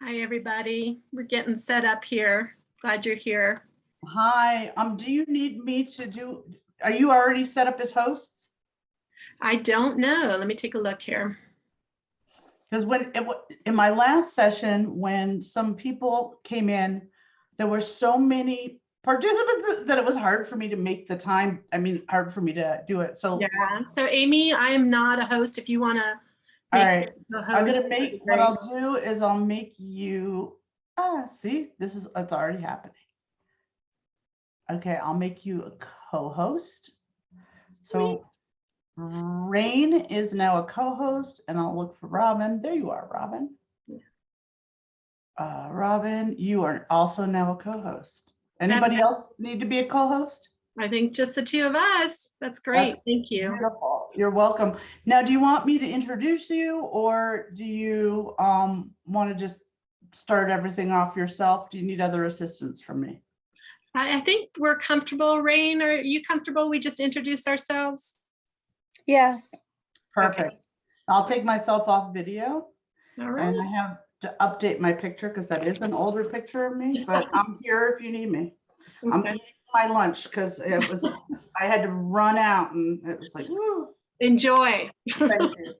Hi, everybody. We're getting set up here. Glad you're here. Hi, do you need me to do, are you already set up as hosts? I don't know. Let me take a look here. Because in my last session, when some people came in, there were so many participants that it was hard for me to make the time. Hard for me to do it. So, Yeah. So Amy, I am not a host. If you want to all right, I'm host, gonna make, what I'll do is I'll make you, see, it's already happening. Okay, I'll make you a co-host. So Raine is now a co-host, and I'll look for Robin. There you are, Robin. Robin, you are also now a co-host. Anybody else need to be a co-host? I think just the two of us. That's great. Thank you. Beautiful. You're welcome. Now, do you want me to introduce you, or do you want to just start everything off yourself? Do you need other assistance from me? I think we're comfortable. Raine, are you comfortable? We just introduce ourselves? Yes. Perfect. Okay. I'll take myself off video. All right. And I have to update my picture because that is an older picture of me, but I'm here if you need me. Okay. I'm eating my lunch because I had to run out and it was like, woo. Enjoy. Thank you.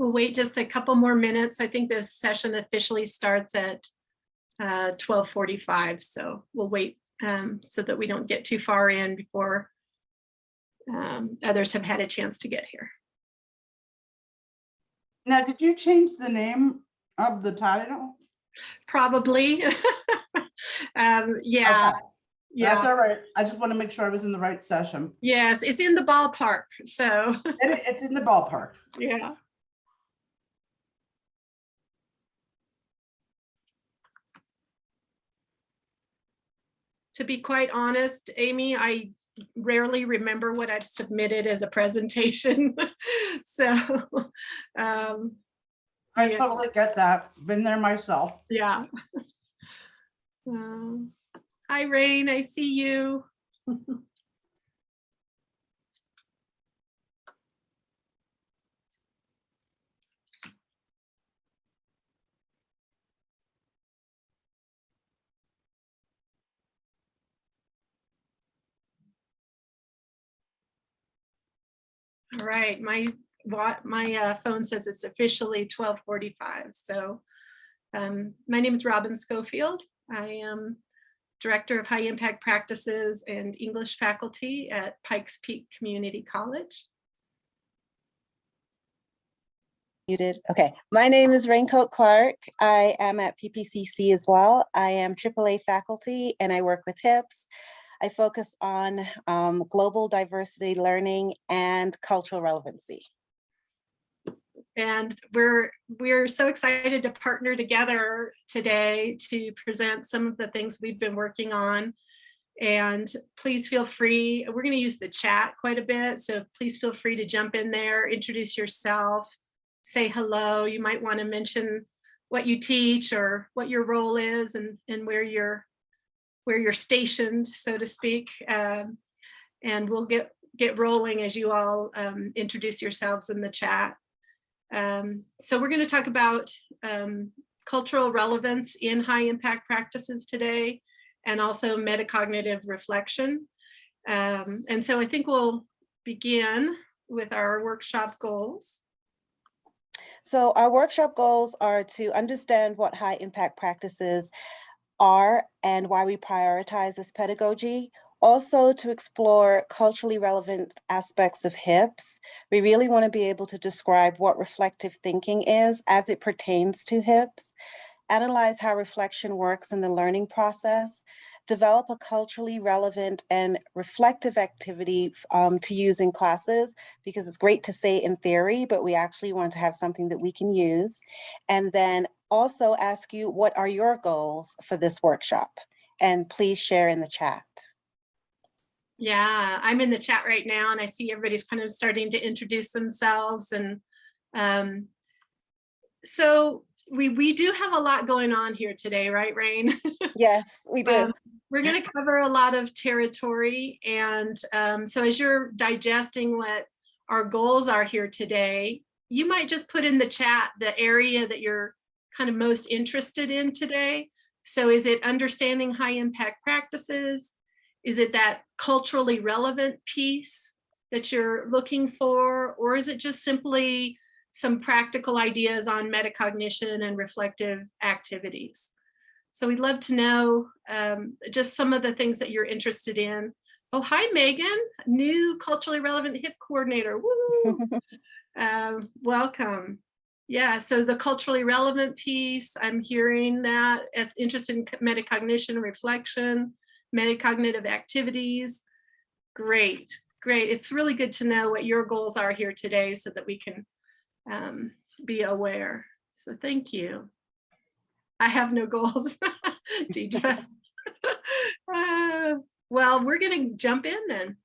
We'll wait just a couple more minutes. I think this session officially starts at 12:45. So we'll wait so that we don't get too far in before others have had a chance to get here. Now, did you change the name of the title? Probably. Yeah. Okay. Yeah. That's all right. I just want to make sure I was in the right session. Yes, it's in the ballpark. So it's in the ballpark. Yeah. To be quite honest, Amy, I rarely remember what I've submitted as a presentation. So I totally get that. Been there myself. Yeah. Hi, Raine, I see you. All right, my phone says it's officially 12:45. So my name is Robin Schofield. I am Director of High Impact Practices and English faculty at Pikes Peak Community College. Muted. Okay, my name is Raine Clark. I am at PPCC as well. I am AAA faculty and I work with HIPS. I focus on global diversity learning and cultural relevancy. And we're so excited to partner together today to present some of the things we've been working on. And please feel free, we're going to use the chat quite a bit, so please feel free to jump in there, introduce yourself, say hello. You might want to mention what you teach or what your role is and where you're stationed, so to speak. And we'll get rolling as you all introduce yourselves in the chat. So we're going to talk about cultural relevance in high impact practices today, and also metacognitive reflection. And so I think we'll begin with our workshop goals. So our workshop goals are to understand what high impact practices are and why we prioritize this pedagogy. Also to explore culturally relevant aspects of HIPS. We really want to be able to describe what reflective thinking is as it pertains to HIPS, analyze how reflection works in the learning process, develop a culturally relevant and reflective activity to use in classes, because it's great to say in theory, but we actually want to have something that we can use. And then also ask you, what are your goals for this workshop? And please share in the chat. Yeah, I'm in the chat right now and I see everybody's kind of starting to introduce themselves. And so we do have a lot going on here today, right, Raine? Yes, we do. We're going to cover a lot of territory. And so as you're digesting what our goals are here today, you might just put in the chat the area that you're kind of most interested in today. So is it understanding high impact practices? Is it that culturally relevant piece that you're looking for? Or is it just simply some practical ideas on metacognition and reflective activities? So we'd love to know just some of the things that you're interested in. Oh, hi, Megan, new culturally relevant HIP coordinator. Woo! Welcome. Yeah, so the culturally relevant piece, I'm hearing that as interested in metacognition, reflection, metacognitive activities. Great, great. It's really good to know what your goals are here today so that we can be aware. So thank you. I have no goals, Deidre. Well, we're going to jump in then.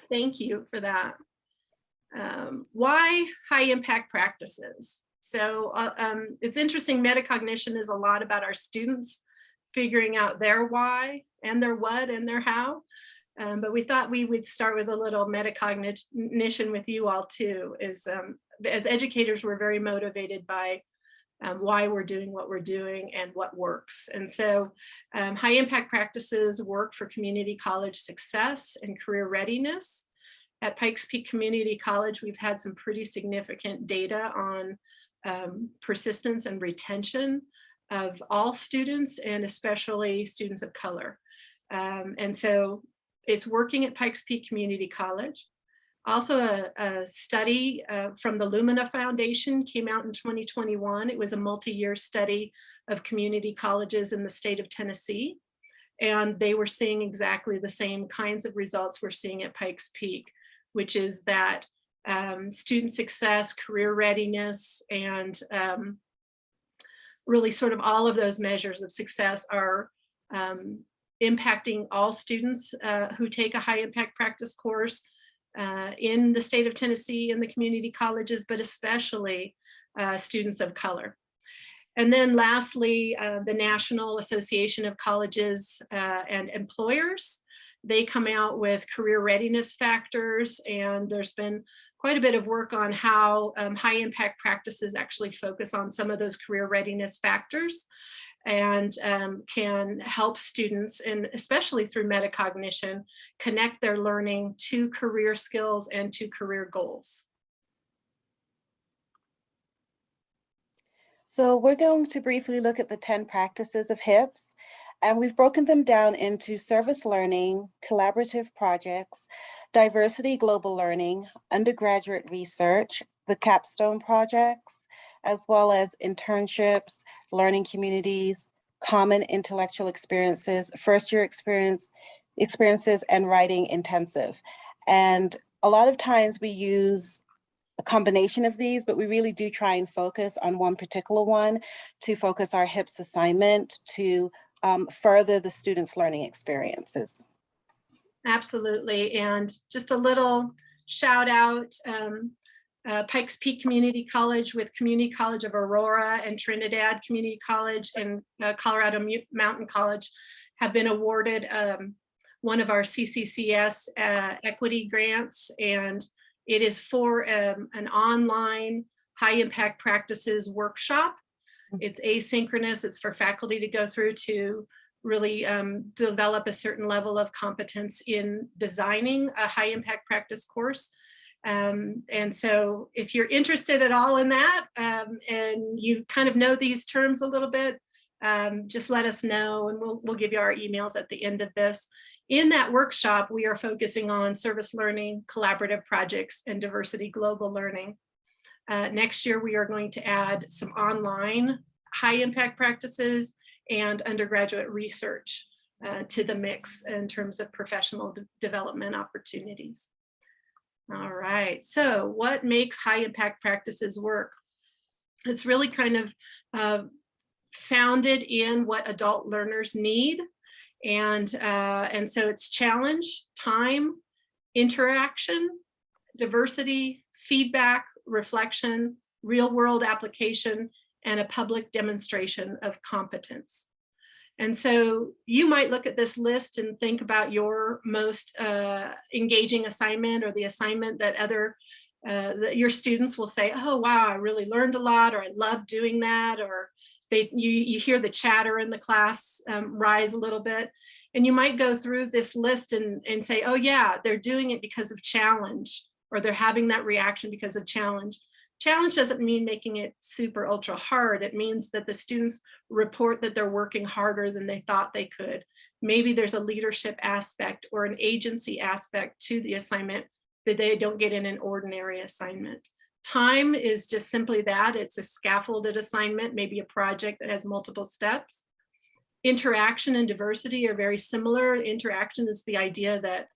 Thank you for that. Why high impact practices? So it's interesting, metacognition is a lot about our students figuring out their why and their what and their how. But we thought we would start with a little metacognition with you all too. As educators, we're very motivated by why we're doing what we're doing and what works. And so high impact practices work for community college success and career readiness. At Pikes Peak Community College, we've had some pretty significant data on persistence and retention of all students, and especially students of color. And so it's working at Pikes Peak Community College. Also, a study from the Lumina Foundation came out in 2021. It was a multi-year study of community colleges in the state of Tennessee. And they were seeing exactly the same kinds of results we're seeing at Pikes Peak, which is that student success, career readiness, and really sort of all of those measures of success are impacting all students who take a high impact practice course in the state of Tennessee and the community colleges, but especially students of color. And then lastly, the National Association of Colleges and Employers, they come out with career readiness factors, and there's been quite a bit of work on how high impact practices actually focus on some of those career readiness factors and can help students, and especially through metacognition, connect their learning to career skills and to career goals. So we're going to briefly look at the 10 practices of HIPS, and we've broken them down into service learning, collaborative projects, diversity global learning, undergraduate research, the capstone projects, as well as internships, learning communities, common intellectual experiences, first year experiences, and writing intensive. And a lot of times we use a combination of these, but we really do try and focus on one particular one to focus our HIPS assignment to further the students' learning experiences. Absolutely, and just a little shout out, Pikes Peak Community College with Community College of Aurora and Trinidad Community College and Colorado Mountain College have been awarded one of our CCCS equity grants, and it is for an online high impact practices workshop. It's asynchronous, it's for faculty to go through to really develop a certain level of competence in designing a high impact practice course. And so if you're interested at all in that and you kind of know these terms a little bit, just let us know and we'll give you our emails at the end of this. In that workshop, we are focusing on service learning, collaborative projects, and diversity global learning. Next year, we are going to add some online high impact practices and undergraduate research. to the mix in terms of professional development opportunities. All right, so what makes high impact practices work? It's really kind of founded in what adult learners need. And so it's challenge, time, interaction, diversity, feedback, reflection, real world application, and a public demonstration of competence. And so you might look at this list and think about your most engaging assignment, or the assignment that your students will say, oh, wow, I really learned a lot, or I love doing that, or you hear the chatter in the class rise a little bit. And you might go through this list and say, oh yeah, they're doing it because of challenge, or they're having that reaction because of challenge. Challenge doesn't mean making it super ultra hard. It means that the students report that they're working harder than they thought they could. Maybe there's a leadership aspect or an agency aspect to the assignment that they don't get in an ordinary assignment. Time is just simply that. It's a scaffolded assignment, maybe a project that has multiple steps. Interaction and diversity are very similar. Interaction is the idea that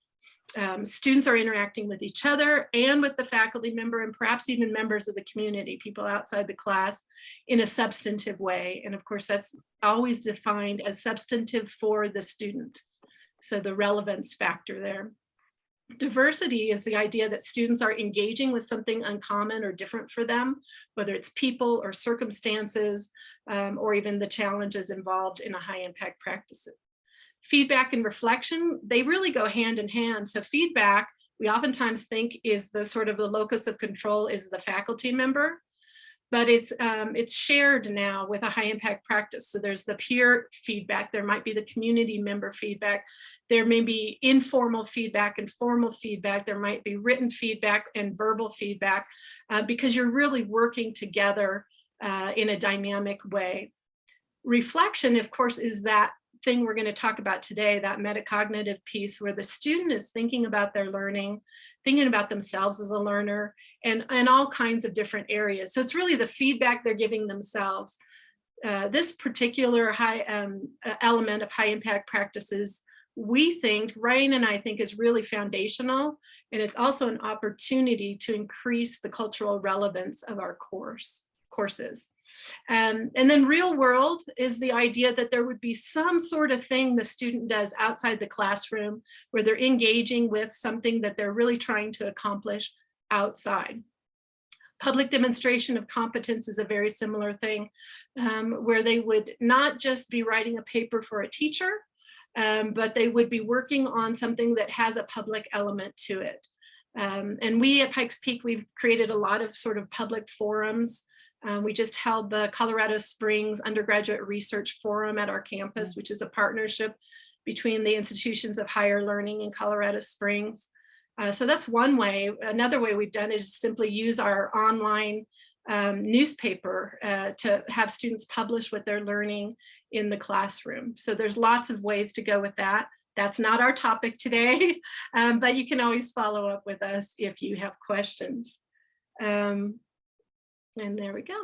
students are interacting with each other and with the faculty member, and perhaps even members of the community, people outside the class, in a substantive way. And of course, that's always defined as substantive for the student. So the relevance factor there. Diversity is the idea that students are engaging with something uncommon or different for them, whether it's people or circumstances, or even the challenges involved in a high impact practice. Feedback and reflection, they really go hand in hand. So feedback, we oftentimes think is the sort of the locus of control is the faculty member, but it's shared now with a high impact practice. So there's the peer feedback, there might be the community member feedback, there may be informal feedback and formal feedback, there might be written feedback and verbal feedback, because you're really working together in a dynamic way. Reflection, of course, is that thing we're going to talk about today, that metacognitive piece where the student is thinking about their learning, thinking about themselves as a learner, and all kinds of different areas. So it's really the feedback they're giving themselves. This particular element of high impact practices, we think, Raine and I think, is really foundational, and it's also an opportunity to increase the cultural relevance of our courses. And then real world is the idea that there would be some sort of thing the student does outside the classroom where they're engaging with something that they're really trying to accomplish outside. Public demonstration of competence is a very similar thing, where they would not just be writing a paper for a teacher, but they would be working on something that has a public element to it. And we at Pikes Peak, we've created a lot of sort of public forums. We just held the Colorado Springs Undergraduate Research Forum at our campus, which is a partnership between the institutions of higher learning in Colorado Springs. So that's one way. Another way we've done is simply use our online newspaper to have students publish what they're learning in the classroom. So there's lots of ways to go with that. That's not our topic today, but you can always follow up with us if you have questions. And there we go.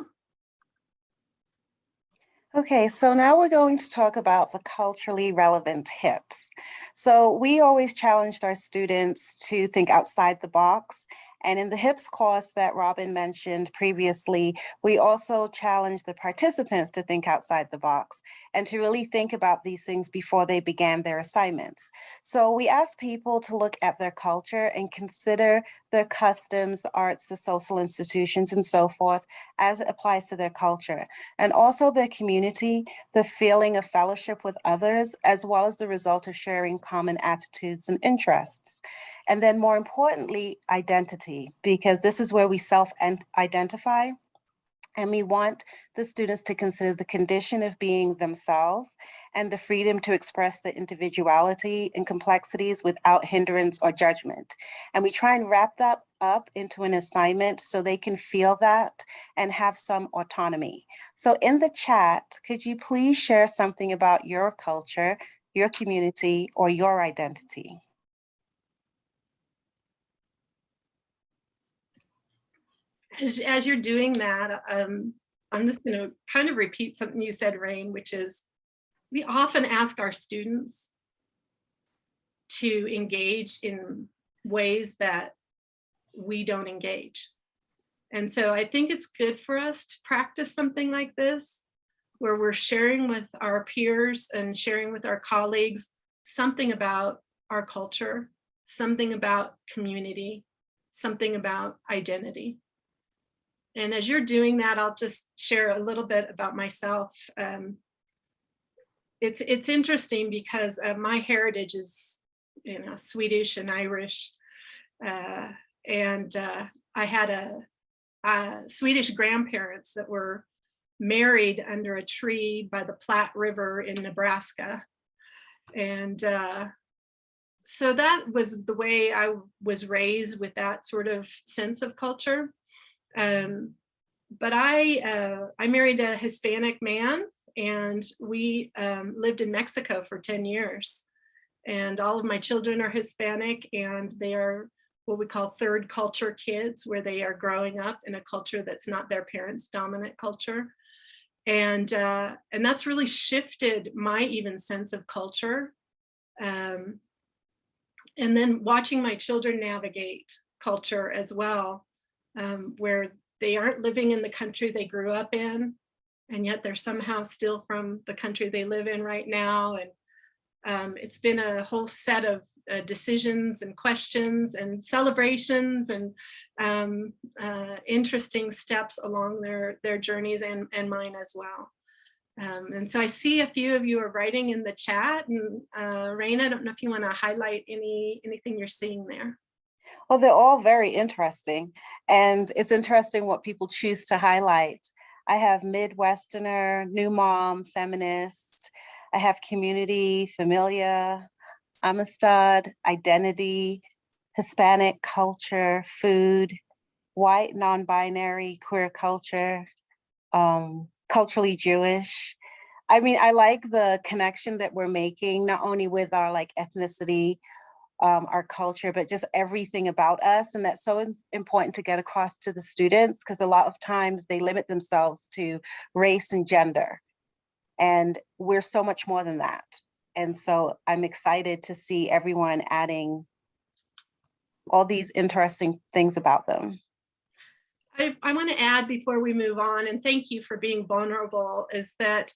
Okay, so now we're going to talk about the culturally relevant HIPs. So we always challenged our students to think outside the box. And in the HIPs course that Robin mentioned previously, we also challenged the participants to think outside the box and to really think about these things before they began their assignments. So we asked people to look at their culture and consider their customs, the arts, the social institutions, and so forth as it applies to their culture, and also their community, the feeling of fellowship with others, as well as the result of sharing common attitudes and interests. And then more importantly, identity, because this is where we self-identify. And we want the students to consider the condition of being themselves and the freedom to express their individuality and complexities without hindrance or judgment. And we try and wrap that up into an assignment so they can feel that and have some autonomy. So in the chat, could you please share something about your culture, your community, or your identity? As you're doing that, I'm just going to kind of repeat something you said, Raine, which is we often ask our students to engage in ways that we don't engage. And so I think it's good for us to practice something like this, where we're sharing with our peers and sharing with our colleagues something about our culture, something about community, something about identity. And as you're doing that, I'll just share a little bit about myself. It's interesting because my heritage is, Swedish and Irish, and I had Swedish grandparents that were married under a tree by the Platte River in Nebraska. And so that was the way I was raised, with that sort of sense of culture. But I married a Hispanic man, and we lived in Mexico for 10 years. And all of my children are Hispanic, and they are what we call third culture kids, where they are growing up in a culture that's not their parents' dominant culture. And that's really shifted my even sense of culture. And then watching my children navigate culture as well, where they aren't living in the country they grew up in, and yet they're somehow still from the country they live in right now. And it's been a whole set of decisions and questions and celebrations and interesting steps along their journeys, and mine as well. And so I see a few of you are writing in the chat, and Raine, I don't know if you want to highlight anything you're seeing there. Well, they're all very interesting, and it's interesting what people choose to highlight. I have Midwesterner, new mom, feminist. I have community, familia, Amistad, identity, Hispanic culture, food, white, non-binary, queer culture, culturally Jewish. I mean, I like the connection that we're making, not only with our ethnicity, our culture, but just everything about us. And that's so important to get across to the students, because a lot of times they limit themselves to race and gender. And we're so much more than that. And so I'm excited to see everyone adding all these interesting things about them. I want to add before we move on, and thank you for being vulnerable, is that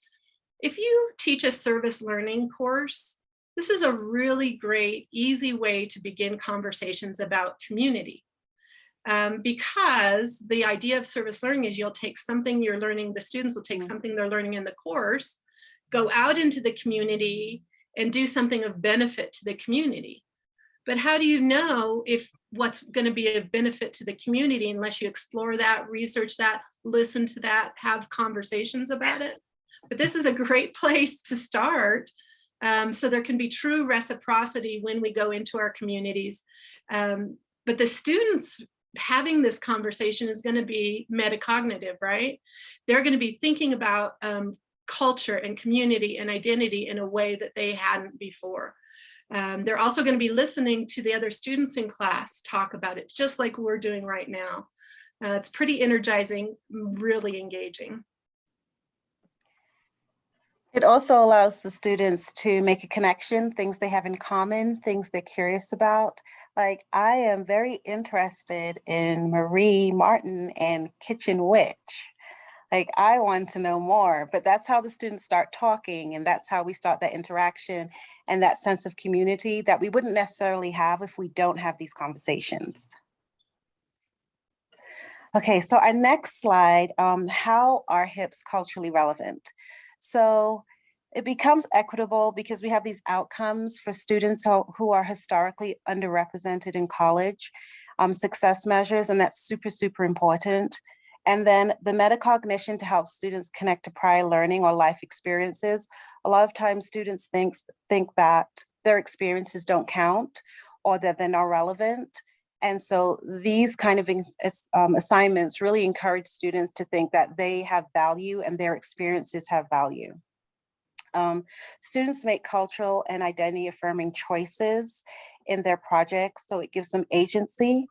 if you teach a service learning course, this is a really great, easy way to begin conversations about community. Because the idea of service learning is you'll take something you're learning, the students will take something they're learning in the course, go out into the community and do something of benefit to the community. But how do you know if what's going to be of benefit to the community unless you explore that, research that, listen to that, have conversations about it? But this is a great place to start. So there can be true reciprocity when we go into our communities. But the students having this conversation is going to be metacognitive, right? They're going to be thinking about culture and community and identity in a way that they hadn't before. They're also going to be listening to the other students in class talk about it, just like we're doing right now. It's pretty energizing, really engaging. It also allows the students to make a connection, things they have in common, things they're curious about. Like, I am very interested in Marie Martin and Kitchen Witch. Like, I want to know more, but that's how the students start talking, and that's how we start that interaction and that sense of community that we wouldn't necessarily have if we don't have these conversations. Okay, so our next slide, how are HIPs culturally relevant? So it becomes equitable because we have these outcomes for students who are historically underrepresented in college, success measures, and that's super, super important. And then the metacognition to help students connect to prior learning or life experiences. A lot of times students think that their experiences don't count or that they're not relevant. And so these kind of assignments really encourage students to think that they have value and their experiences have value. Students make cultural and identity affirming choices in their projects, so it gives them agency.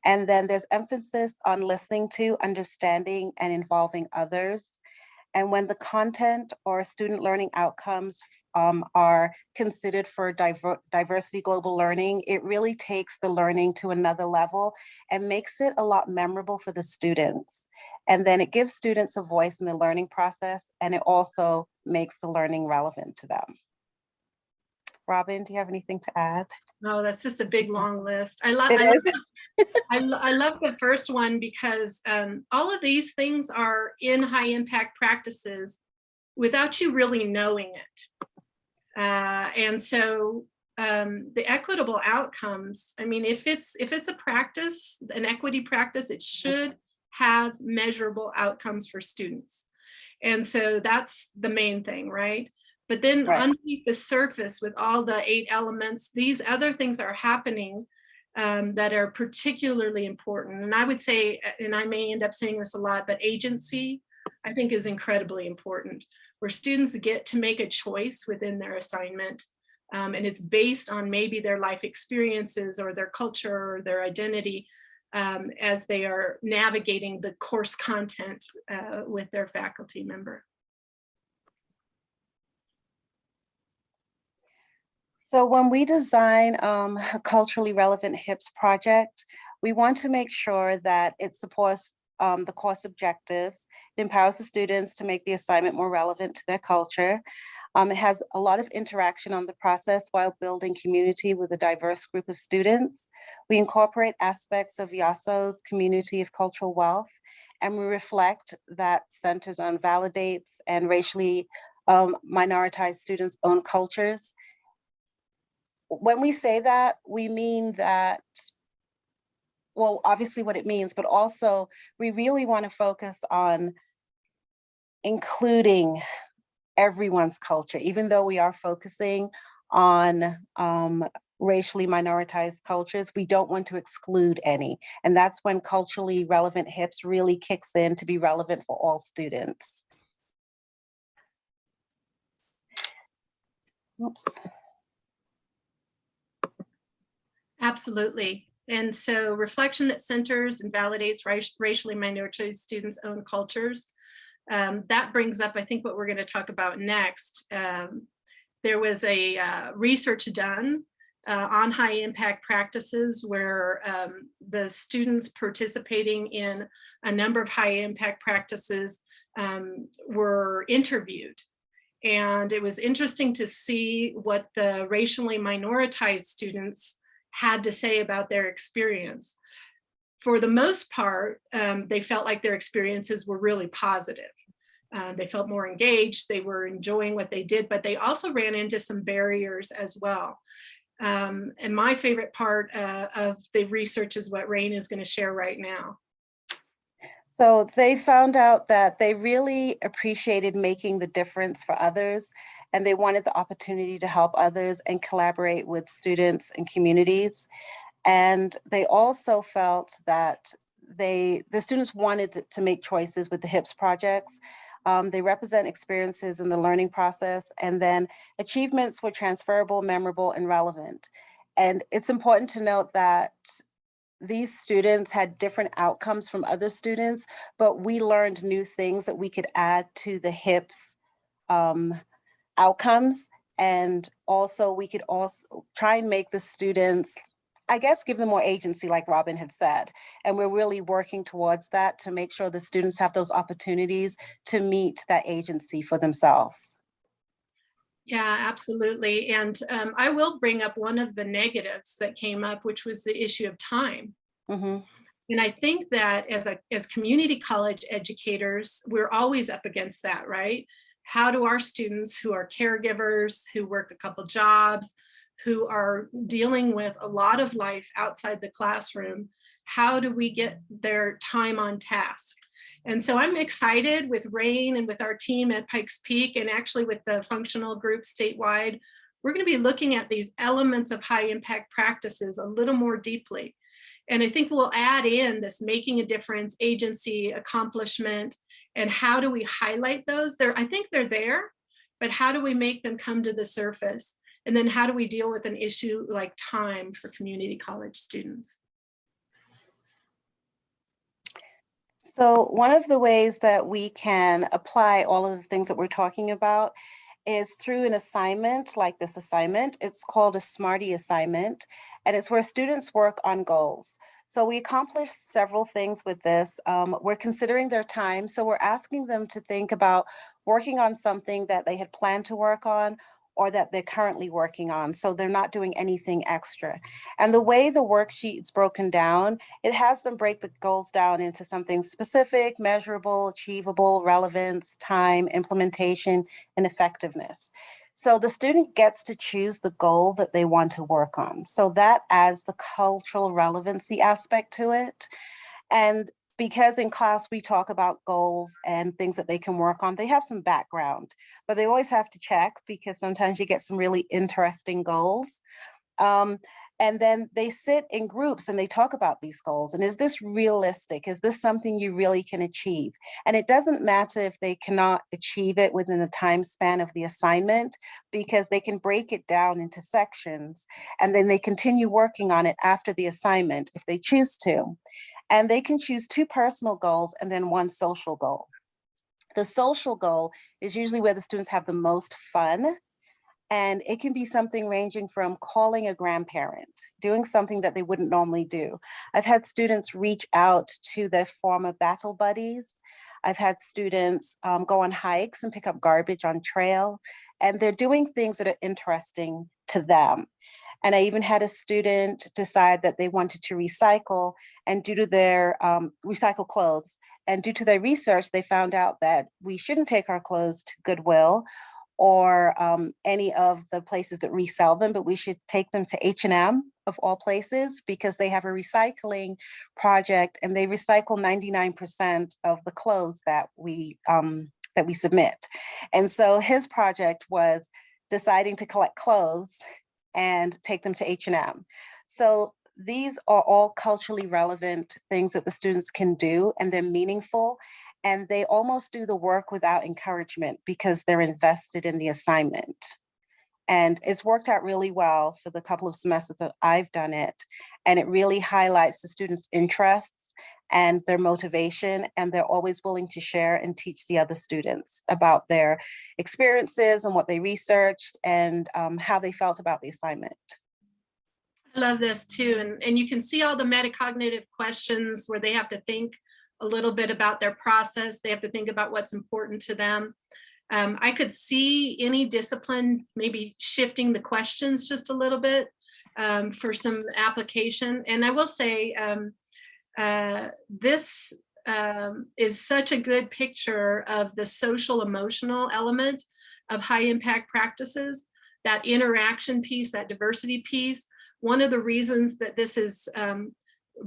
And then there's emphasis on listening to, understanding, and involving others. And when the content or student learning outcomes are considered for diversity global learning, it really takes the learning to another level and makes it a lot memorable for the students. And then it gives students a voice in the learning process, and it also makes the learning relevant to them. Robin, do you have anything to add? No, that's just a big, long list. I love the first one because all of these things are in high impact practices without you really knowing it. And so the equitable outcomes, I mean, if it's a practice, an equity practice, it should have measurable outcomes for students. And so that's the main thing, right? But then underneath the surface with all the 8 elements, these other things are happening that are particularly important. And I would say, and I may end up saying this a lot, but agency, I think, is incredibly important, where students get to make a choice within their assignment. And it's based on maybe their life experiences or their culture or their identity as they are navigating the course content with their faculty member. So when we design a culturally relevant HIPS project, we want to make sure that it supports the course objectives. It empowers the students to make the assignment more relevant to their culture. It has a lot of interaction on the process while building community with a diverse group of students. We incorporate aspects of YASO's community of cultural wealth, and we reflect that centers on validates and racially minoritized students' own cultures. When we say that, we mean that, well, obviously what it means, but also we really want to focus on including everyone's culture, even though we are focusing on racially minoritized cultures, we don't want to exclude any. And that's when culturally relevant HIPS really kicks in to be relevant for all students. Oops. Absolutely. And so reflection that centers and validates racially minoritized students' own cultures. That brings up, I think, what we're going to talk about next. There was a research done on high impact practices where the students participating in a number of high impact practices were interviewed. And it was interesting to see what the racially minoritized students had to say about their experience. For the most part, they felt like their experiences were really positive. They felt more engaged, they were enjoying what they did, but they also ran into some barriers as well. And my favorite part of the research is what Raine is going to share right now. So they found out that they really appreciated making the difference for others, and they wanted the opportunity to help others and collaborate with students and communities. And they also felt that the students wanted to make choices with the HIPS projects. They represent experiences in the learning process, and then achievements were transferable, memorable, and relevant. And it's important to note that these students had different outcomes from other students, but we learned new things that we could add to the HIPS outcomes. And also we could also try and make the students, I guess, give them more agency, like Robin had said. And we're really working towards that to make sure the students have those opportunities to meet that agency for themselves. Yeah, absolutely. And I will bring up one of the negatives that came up, which was the issue of time. Mm-hmm. And I think that as community college educators, we're always up against that, right? How do our students who are caregivers, who work a couple jobs, who are dealing with a lot of life outside the classroom, how do we get their time on task? And so I'm excited with Raine and with our team at Pikes Peak, and actually with the functional group statewide, we're going to be looking at these elements of high impact practices a little more deeply. And I think we'll add in this making a difference, agency, accomplishment, and how do we highlight those? I think they're there, but how do we make them come to the surface? And then how do we deal with an issue like time for community college students? So one of the ways that we can apply all of the things that we're talking about is through an assignment like this assignment. It's called a Smarty assignment, and it's where students work on goals. So we accomplish several things with this. We're considering their time. So we're asking them to think about working on something that they had planned to work on or that they're currently working on. So they're not doing anything extra. And the way the worksheet's broken down, it has them break the goals down into something specific, measurable, achievable, relevance, time, implementation, and effectiveness. So the student gets to choose the goal that they want to work on. So that adds the cultural relevancy aspect to it. And because in class we talk about goals and things that they can work on, they have some background, but they always have to check because sometimes you get some really interesting goals. And then they sit in groups and they talk about these goals. And is this realistic? Is this something you really can achieve? And it doesn't matter if they cannot achieve it within the time span of the assignment, because they can break it down into sections and then they continue working on it after the assignment if they choose to. And they can choose 2 personal goals and then 1 social goal. The social goal is usually where the students have the most fun. And it can be something ranging from calling a grandparent, doing something that they wouldn't normally do. I've had students reach out to their former battle buddies. I've had students go on hikes and pick up garbage on trail. And they're doing things that are interesting to them. And I even had a student decide that they wanted to recycle, and due to their recycle clothes. And due to their research, they found out that we shouldn't take our clothes to Goodwill or any of the places that resell them, but we should take them to H&M of all places, because they have a recycling project and they recycle 99% of the clothes that we submit. And so his project was deciding to collect clothes and take them to H&M. So these are all culturally relevant things that the students can do, and they're meaningful. And they almost do the work without encouragement because they're invested in the assignment. And it's worked out really well for the couple of semesters that I've done it. And it really highlights the students' interests and their motivation. And they're always willing to share and teach the other students about their experiences and what they researched and how they felt about the assignment. I love this too. And you can see all the metacognitive questions where they have to think a little bit about their process. They have to think about what's important to them. I could see any discipline maybe shifting the questions just a little bit for some application. And I will say this is such a good picture of the social emotional element of high impact practices, that interaction piece, that diversity piece. One of the reasons that this is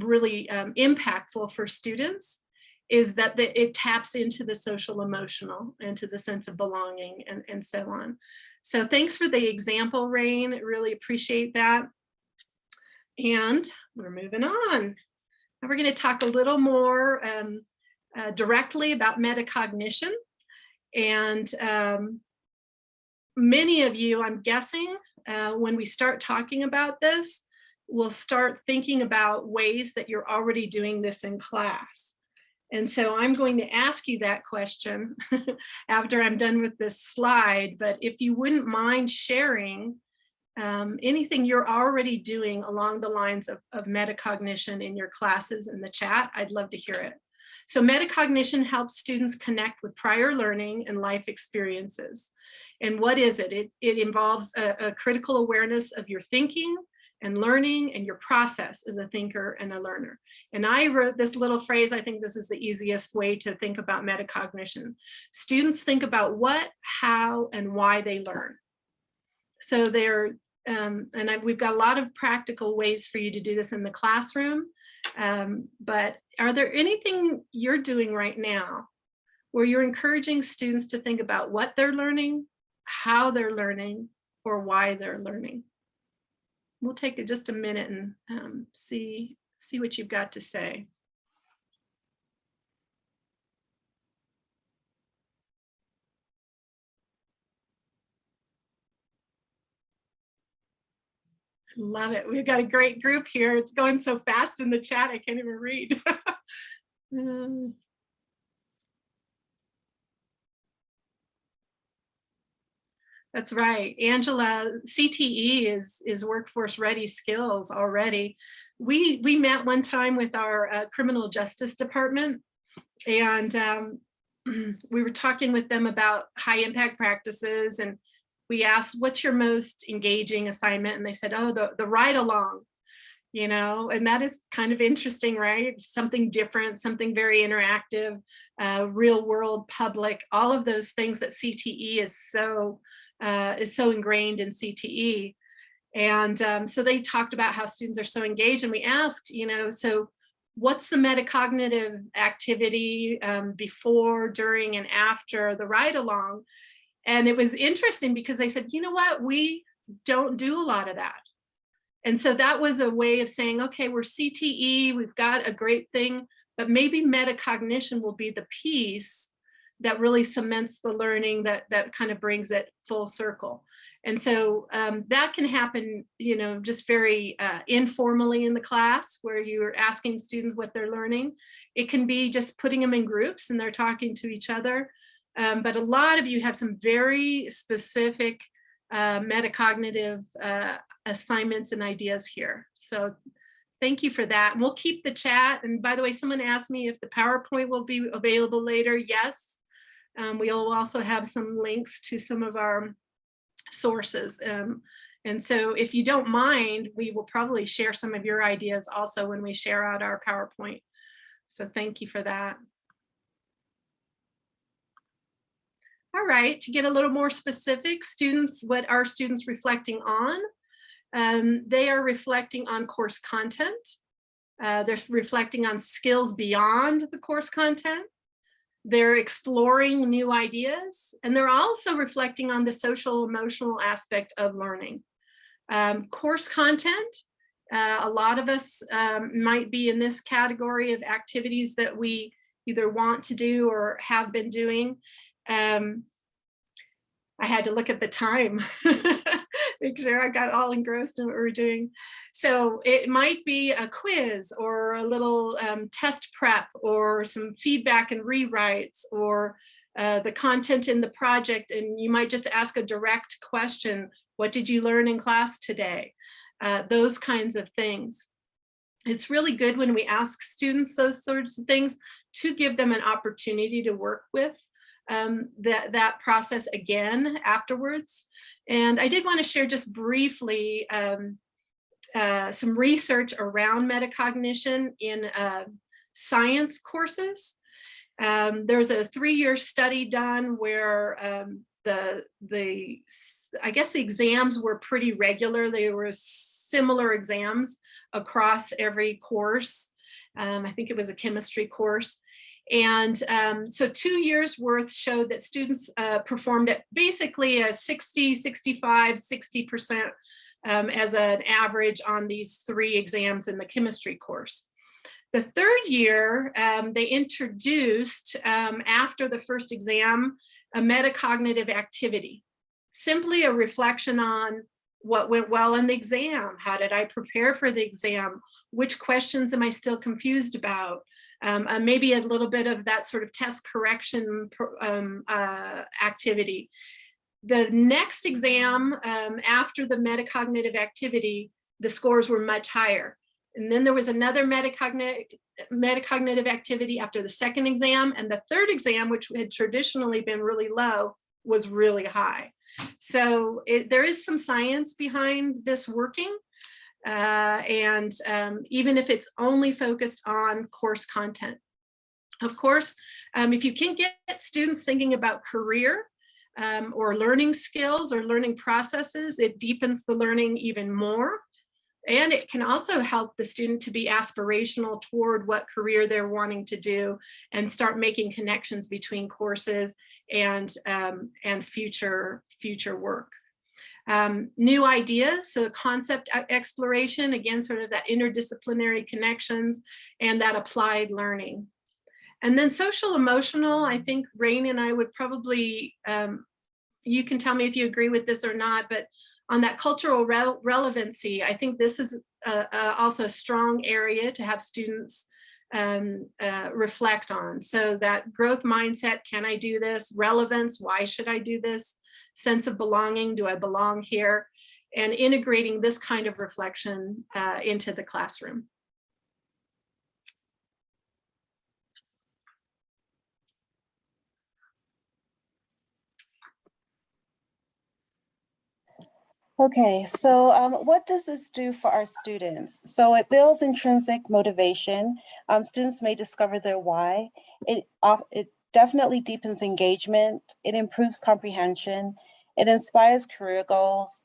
really impactful for students is that it taps into the social emotional, into the sense of belonging and so on. So thanks for the example, Raine. I really appreciate that. And we're moving on. Now we're going to talk a little more directly about metacognition. And many of you, I'm guessing, when we start talking about this, will start thinking about ways that you're already doing this in class. And so I'm going to ask you that question after I'm done with this slide, but if you wouldn't mind sharing anything you're already doing along the lines of metacognition in your classes in the chat, I'd love to hear it. So metacognition helps students connect with prior learning and life experiences. And what is it? It involves a critical awareness of your thinking and learning and your process as a thinker and a learner. And I wrote this little phrase, I think this is the easiest way to think about metacognition. Students think about what, how, and why they learn. So they're, we've got a lot of practical ways for you to do this in the classroom, but are there anything you're doing right now where you're encouraging students to think about what they're learning, how they're learning, or why they're learning? We'll take just a minute and see what you've got to say. Love it. We've got a great group here. It's going so fast in the chat, I can't even read. That's right. Angela, CTE is workforce ready skills already. We met one time with our criminal justice department, and we were talking with them about high impact practices, and we asked, what's your most engaging assignment? And they said, oh, the ride along, and that is kind of interesting, right? Something different, something very interactive, real world, public, all of those things that CTE is so ingrained in CTE. And so they talked about how students are so engaged, and we asked, so what's the metacognitive activity before, during, and after the ride along? And it was interesting because they said, you know what, we don't do a lot of that. And so that was a way of saying, okay, we're CTE, we've got a great thing, but maybe metacognition will be the piece that really cements the learning, that kind of brings it full circle. And so that can happen, just very informally in the class, where you're asking students what they're learning. It can be just putting them in groups and they're talking to each other. But a lot of you have some very specific metacognitive assignments and ideas here. So thank you for that. And we'll keep the chat. And by the way, someone asked me if the PowerPoint will be available later. Yes. We'll also have some links to some of our sources. And so if you don't mind, we will probably share some of your ideas also when we share out our PowerPoint. So thank you for that. All right, to get a little more specific, students, what are students reflecting on? They are reflecting on course content. They're reflecting on skills beyond the course content. They're exploring new ideas, and they're also reflecting on the social emotional aspect of learning. Course content, a lot of us might be in this category of activities that we either want to do or have been doing. I had to look at the time, make sure I got all engrossed in what we're doing. So it might be a quiz or a little test prep or some feedback and rewrites, or the content in the project. And you might just ask a direct question. What did you learn in class today? Those kinds of things. It's really good when we ask students those sorts of things to give them an opportunity to work with that process again afterwards. And I did want to share just briefly some research around metacognition in science courses. There's a 3-year study done where I guess the exams were pretty regular. They were similar exams across every course. I think it was a chemistry course. And so 2 years worth showed that students performed at basically a 60, 65, 60% as an average on these 3 exams in the chemistry course. The 3rd year, they introduced, after the first exam, a metacognitive activity, simply a reflection on what went well in the exam. How did I prepare for the exam? Which questions am I still confused about? Maybe a little bit of that sort of test correction activity. The next exam, after the metacognitive activity, the scores were much higher. And then there was another metacognitive activity after the 2nd exam, and the 3rd exam, which had traditionally been really low, was really high. So there is some science behind this working. And even if it's only focused on course content. Of course, if you can get students thinking about career or learning skills or learning processes, it deepens the learning even more. And it can also help the student to be aspirational toward what career they're wanting to do and start making connections between courses and future work. New ideas, so concept exploration, again, sort of that interdisciplinary connections and that applied learning. And then social emotional, I think Raine and I would probably, you can tell me if you agree with this or not, but on that cultural relevancy, I think this is also a strong area to have students reflect on. So that growth mindset, can I do this? Relevance, why should I do this? sense of belonging. Do I belong here? And integrating this kind of reflection into the classroom. Okay, so what does this do for our students? So it builds intrinsic motivation. Students may discover their why. It definitely deepens engagement. It improves comprehension. It inspires career goals.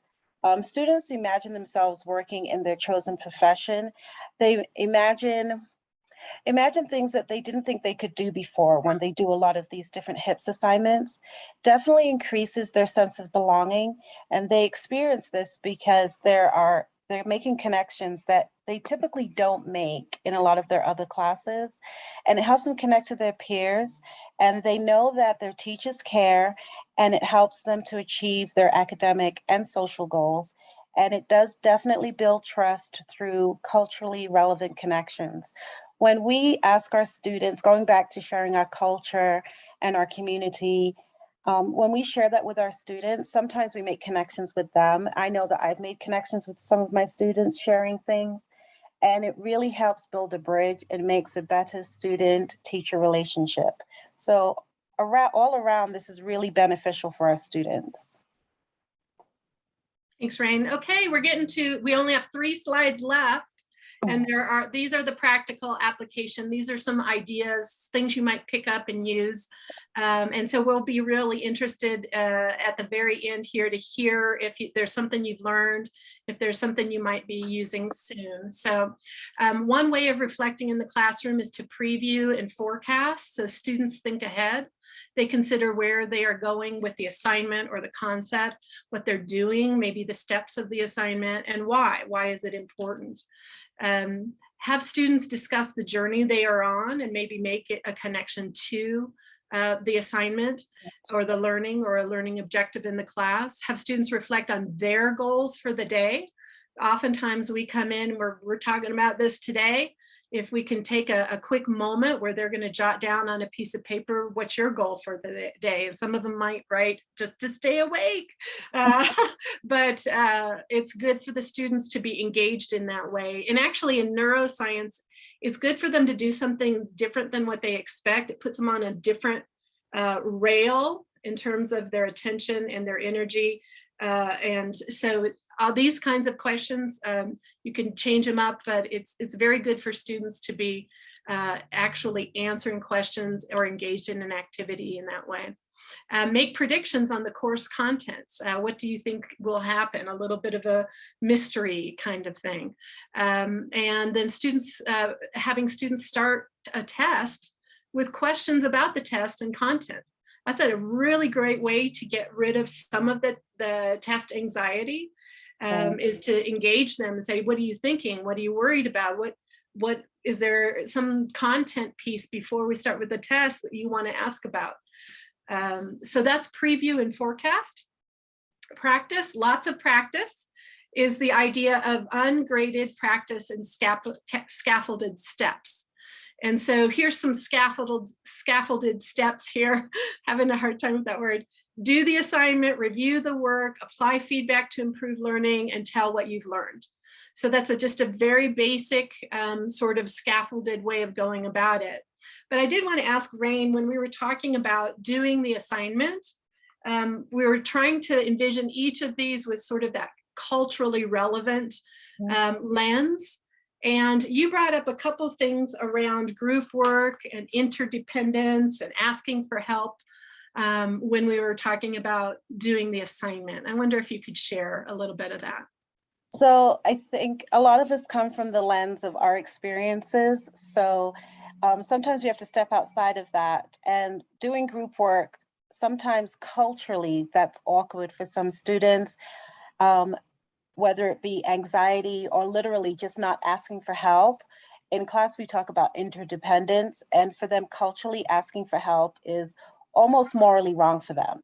Students imagine themselves working in their chosen profession. They imagine things that they didn't think they could do before when they do a lot of these different HIPS assignments. Definitely increases their sense of belonging, and they experience this because they're making connections that they typically don't make in a lot of their other classes, and it helps them connect to their peers, and they know that their teachers care, and it helps them to achieve their academic and social goals. And it does definitely build trust through culturally relevant connections. When we ask our students, going back to sharing our culture and our community, when we share that with our students, sometimes we make connections with them. I know that I've made connections with some of my students sharing things, and it really helps build a bridge and makes a better student-teacher relationship. So all around, this is really beneficial for our students. Thanks, Raine. Okay, we only have 3 slides left. And these are the practical application. These are some ideas, things you might pick up and use. And so we'll be really interested at the very end here to hear if there's something you've learned, if there's something you might be using soon. So one way of reflecting in the classroom is to preview and forecast. So students think ahead. They consider where they are going with the assignment or the concept, what they're doing, maybe the steps of the assignment, and why. Why is it important? Have students discuss the journey they are on and maybe make it a connection to the assignment or the learning or a learning objective in the class. Have students reflect on their goals for the day. Oftentimes we come in and we're talking about this today. If we can take a quick moment where they're going to jot down on a piece of paper, what's your goal for the day? And some of them might write just to stay awake. But it's good for the students to be engaged in that way. And actually in neuroscience, it's good for them to do something different than what they expect. It puts them on a different rail in terms of their attention and their energy. And so these kinds of questions, you can change them up, but it's very good for students to be actually answering questions or engaged in an activity in that way. Make predictions on the course content. What do you think will happen? A little bit of a mystery kind of thing. And then having students start a test with questions about the test and content. That's a really great way to get rid of some of the test anxiety. Is to engage them and say, what are you thinking? What are you worried about? What is there some content piece before we start with the test that you want to ask about? So that's preview and forecast. Practice, lots of practice is the idea of ungraded practice and scaffolded steps. And so here's some scaffolded steps here, having a hard time with that word. Do the assignment, review the work, apply feedback to improve learning, and tell what you've learned. So that's just a very basic sort of scaffolded way of going about it. But I did want to ask Raine, when we were talking about doing the assignment, we were trying to envision each of these with sort of that culturally relevant lens. And you brought up a couple things around group work and interdependence and asking for help when we were talking about doing the assignment. I wonder if you could share a little bit of that. So I think a lot of us come from the lens of our experiences. So sometimes we have to step outside of that, and doing group work, sometimes culturally, that's awkward for some students, whether it be anxiety or literally just not asking for help. In class, we talk about interdependence, and for them, culturally asking for help is almost morally wrong for them.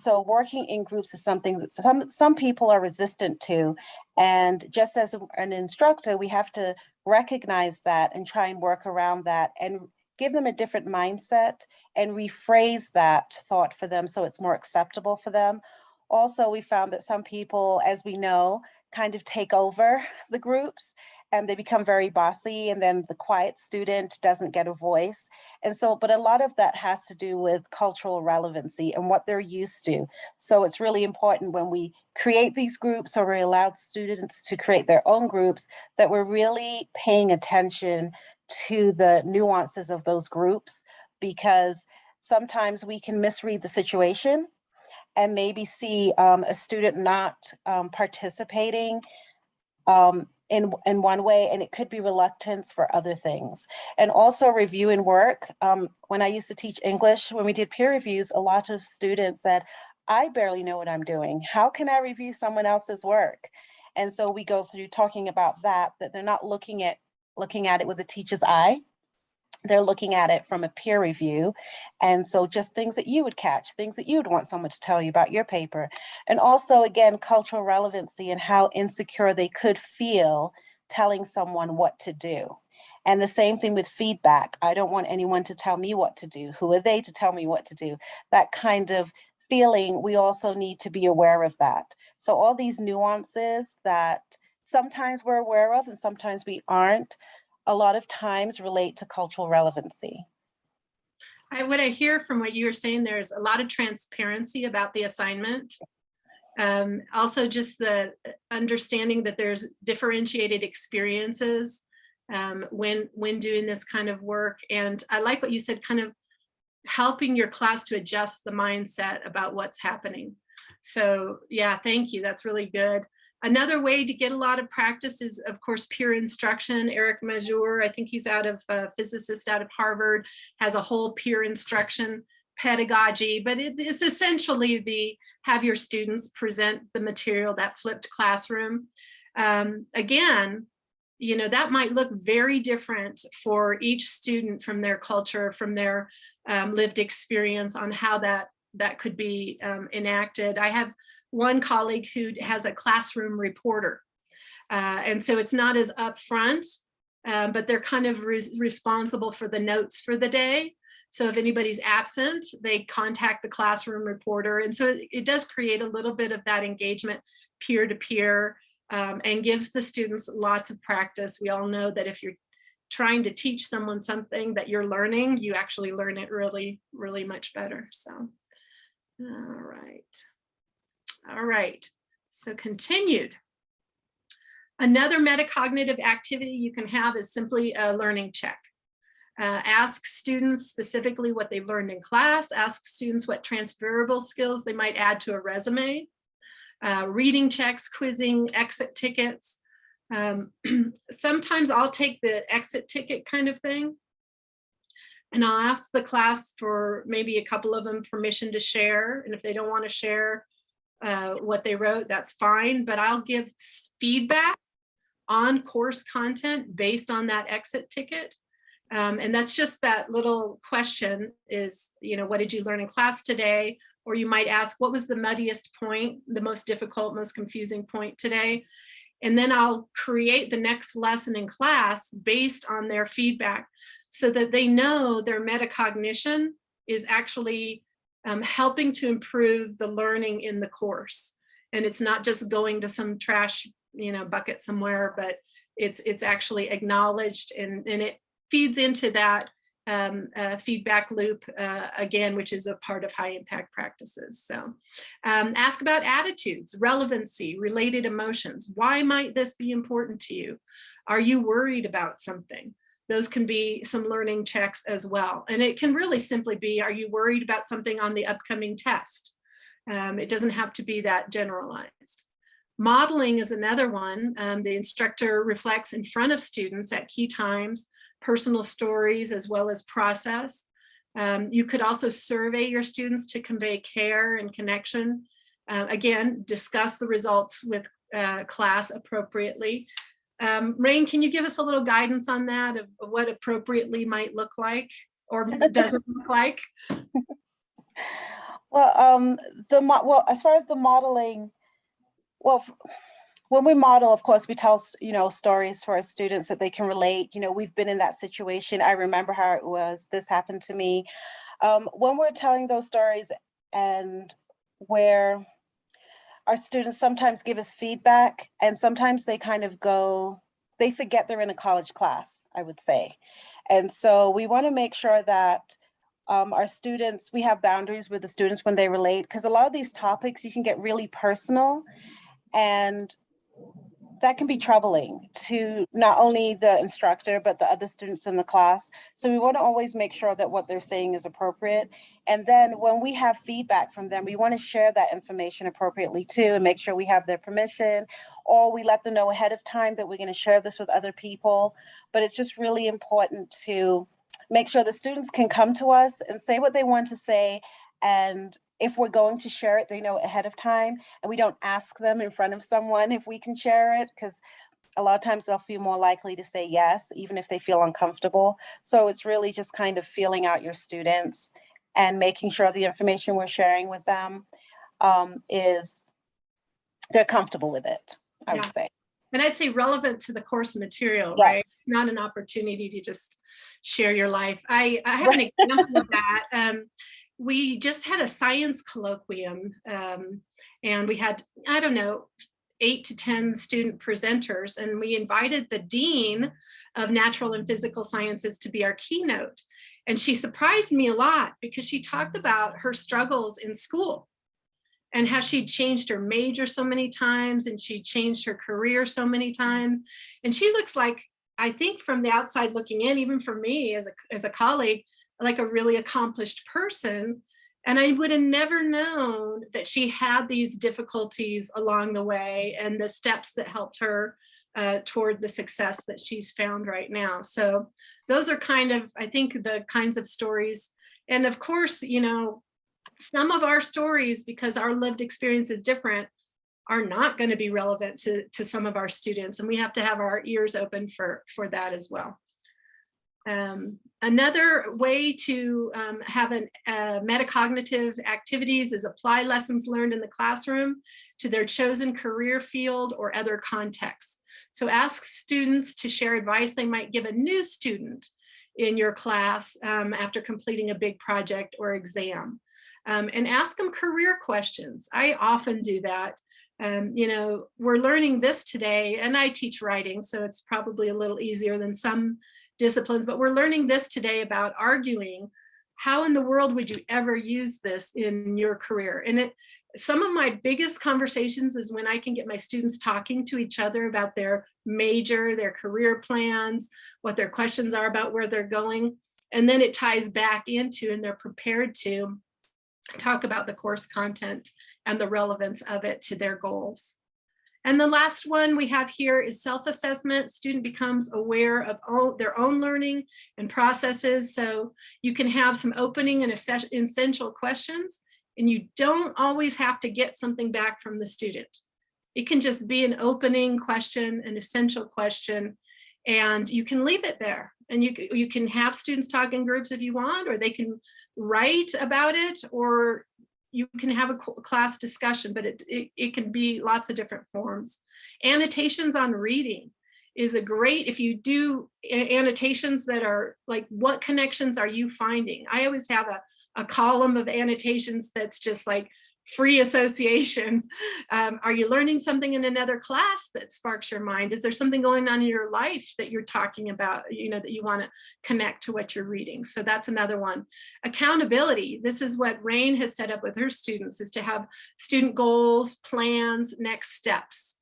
So working in groups is something that some people are resistant to. And just as an instructor, we have to recognize that and try and work around that and give them a different mindset and rephrase that thought for them so it's more acceptable for them. Also, we found that some people, as we know, kind of take over the groups and they become very bossy, and then the quiet student doesn't get a voice. And so, but a lot of that has to do with cultural relevancy and what they're used to. So it's really important when we create these groups, or we allow students to create their own groups, that we're really paying attention to the nuances of those groups, because sometimes we can misread the situation and maybe see a student not participating in one way, and it could be reluctance for other things. And also reviewing work. When I used to teach English, when we did peer reviews, a lot of students said, I barely know what I'm doing. How can I review someone else's work? And so we go through talking about that they're not looking at it with a teacher's eye. They're looking at it from a peer review. And so just things that you would catch, things that you would want someone to tell you about your paper. And also, again, cultural relevancy and how insecure they could feel telling someone what to do. And the same thing with feedback. I don't want anyone to tell me what to do. Who are they to tell me what to do? That kind of feeling, we also need to be aware of that. So all these nuances that sometimes we're aware of and sometimes we aren't, a lot of times relate to cultural relevancy. What I hear from what you were saying, there's a lot of transparency about the assignment. Also just the understanding that there's differentiated experiences when doing this kind of work. And I like what you said, kind of helping your class to adjust the mindset about what's happening. So yeah, thank you. That's really good. Another way to get a lot of practice is, of course, peer instruction. Eric Mazur, I think he's physicist out of Harvard, has a whole peer instruction pedagogy, but it is essentially have your students present the material, that flipped classroom. Again, that might look very different for each student from their culture, from their lived experience on how that could be enacted. I have one colleague who has a classroom reporter. And so it's not as upfront, but they're kind of responsible for the notes for the day. So if anybody's absent, they contact the classroom reporter. And so it does create a little bit of that engagement peer to peer, and gives the students lots of practice. We all know that if you're trying to teach someone something that you're learning, you actually learn it really, really much better. So, all right, so continued. Another metacognitive activity you can have is simply a learning check. Ask students specifically what they've learned in class, ask students what transferable skills they might add to a resume. Reading checks, quizzing, exit tickets. Sometimes I'll take the exit ticket kind of thing, and I'll ask the class for maybe a couple of them permission to share. And if they don't want to share what they wrote, that's fine, but I'll give feedback on course content based on that exit ticket. And that's just that little question is, what did you learn in class today? Or you might ask, what was the muddiest point, the most difficult, most confusing point today? And then I'll create the next lesson in class based on their feedback so that they know their metacognition is actually helping to improve the learning in the course. And it's not just going to some trash, bucket somewhere, but it's actually acknowledged, and it feeds into that feedback loop again, which is a part of high impact practices. So ask about attitudes, relevancy, related emotions. Why might this be important to you? Are you worried about something? Those can be some learning checks as well. And it can really simply be, are you worried about something on the upcoming test? It doesn't have to be that generalized. Modeling is another one. The instructor reflects in front of students at key times, personal stories as well as process. You could also survey your students to convey care and connection. Again, discuss the results with class appropriately. Raine, can you give us a little guidance on that of what appropriately might look like or doesn't look like? Well, as far as the modeling, when we model, of course, we tell, stories for our students that they can relate. We've been in that situation. I remember how it was. This happened to me. When we're telling those stories and where our students sometimes give us feedback, and sometimes they kind of they forget they're in a college class, I would say. And so we want to make sure that our students, we have boundaries with the students when they relate, because a lot of these topics you can get really personal, and that can be troubling to not only the instructor, but the other students in the class. So we want to always make sure that what they're saying is appropriate. And then when we have feedback from them, we want to share that information appropriately too, and make sure we have their permission, or we let them know ahead of time that we're going to share this with other people. But it's just really important to make sure the students can come to us and say what they want to say. And if we're going to share it, they know ahead of time, and we don't ask them in front of someone if we can share it, because a lot of times they'll feel more likely to say yes, even if they feel uncomfortable. So it's really just kind of feeling out your students and making sure the information we're sharing with them is they're comfortable with it, I would say. And I'd say relevant to the course material, right? Yes. It's not an opportunity to just share your life. I have an example of that. We just had a science colloquium, and we had, I don't know, 8 to 10 student presenters, and we invited the dean of natural and physical sciences to be our keynote. And she surprised me a lot because she talked about her struggles in school and how she'd changed her major so many times, and she changed her career so many times. And she looks like, I think from the outside looking in, even for me as a colleague, like a really accomplished person. And I would have never known that she had these difficulties along the way and the steps that helped her toward the success that she's found right now. So those are kind of, I think, the kinds of stories. And of course, you know, some of our stories, because our lived experience is different, are not going to be relevant to some of our students. And we have to have our ears open for that as well. Another way to have metacognitive activities is apply lessons learned in the classroom to their chosen career field or other contexts. So ask students to share advice they might give a new student in your class after completing a big project or exam. And ask them career questions. I often do that. You know, we're learning this today, and I teach writing, so it's probably a little easier than some disciplines, but we're learning this today about arguing. How in the world would you ever use this in your career? And some of my biggest conversations is when I can get my students talking to each other about their major, their career plans, what their questions are about where they're going. And then it ties back into, and they're prepared to talk about the course content and the relevance of it to their goals. And the last one we have here is self-assessment. Student becomes aware of their own learning and processes. So you can have some opening and essential questions, and you don't always have to get something back from the student. It can just be an opening question, an essential question, and you can leave it there. And you can have students talk in groups if you want, or they can write about it, or you can have a class discussion, but it can be lots of different forms. Annotations on reading is a great, if you do annotations that are like, what connections are you finding? I always have a column of annotations that's just like free association. Are you learning something in another class that sparks your mind? Is there something going on in your life that you're talking about, you know, that you want to connect to what you're reading? So that's another one. Accountability. This is what Raine has set up with her students, is to have student goals, plans, next steps.